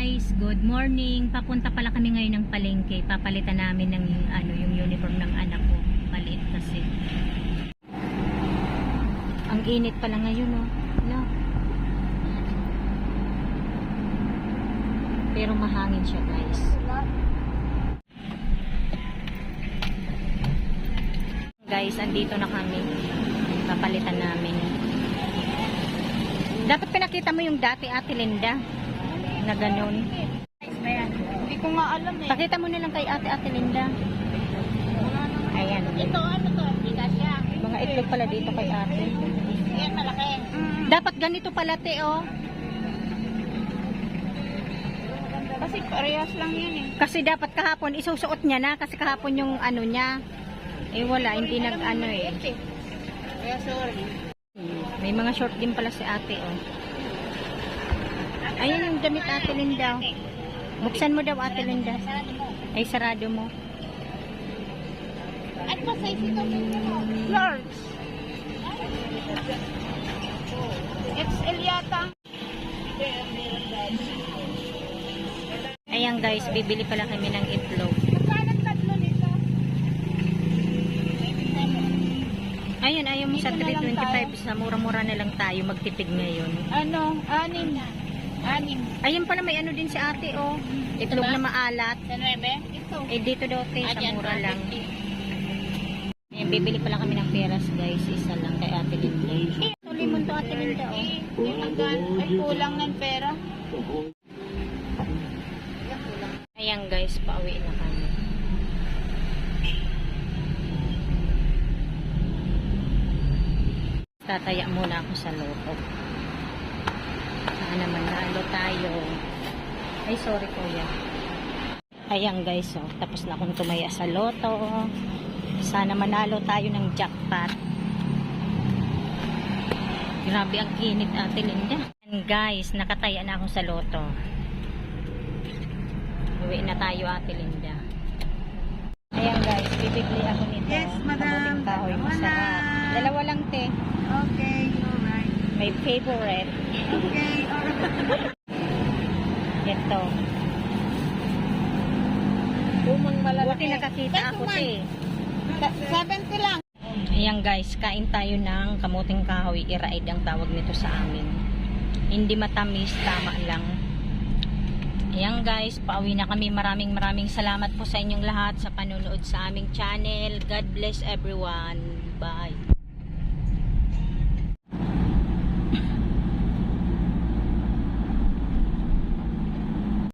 guys, good morning. Papunta pala kami ngayon ng palengke. Papalitan namin ng yung uniform ng anak ko. Maliit kasi. Ang init pala ngayon, oh. No. Pero mahangin siya, guys. Guys, andito na kami. Papalitan namin. Dapat pinakita mo yung dati Ate Linda na ganun. Hindi ko nga alam eh. Pakita mo na lang kay Ate Linda. Ayan. Ito ano to? Bigas siya. Mga itlog pala dito kay ate. Yan malaki. Dapat ganito pala te, oh. Kasi parehas lang yan eh. Kasi dapat kahapon isusuot niya na kasi kahapon yung ano niya. Eh wala, hindi nag-ano eh. Kaya sorry. May mga short din pala si ate, oh. Ayan yung damit Ate Linda. Buksan mo daw Ate Linda. Ay, sarado mo. At pa size ito? Large. XL yata. Ayan guys, bibili pala kami ng itlog. Magkano tatlo nito? Ayun, ayaw mo sa 325. Sa mura-mura na lang tayo magtipid ngayon. Ano? 6. Ayun pala, may ano din si ate, oh. Itlog na maalat. Sa 9? Ito. Eh, dito daw, te, sa mura lang. Ayan, bibili pala kami ng peras, guys. Isa lang kay Ate Linda. Ito, limon to, Ate Linda, oh. Ay, kulang ng pera. Ayan, guys, pauwi na kami. Tataya muna ako sa loto. Sana manalo tayo. Ay, sorry kuya. Ayan guys, oh. Tapos na akong tumaya sa loto. Sana manalo tayo ng jackpot. Grabe ang init Ate Linda. Ayan guys, nakataya na ako sa loto. Uwi na tayo Ate Linda. Ayan guys, bibigli ako nito. Yes, madam. Kamuting kahoy, masarap. Dalawa lang te. Okay, alright. My favorite. Okay, alright. Ito. Umang malalaki. Buti nakakita ako te. 70 lang. Ayan guys, kain tayo ng kamuting kahoy. Iraid ang tawag nito sa amin. Hindi matamis, tama lang. Ayan guys, pauwi na kami. Maraming salamat po sa inyong lahat sa panonood sa aming channel. God bless everyone. Bye.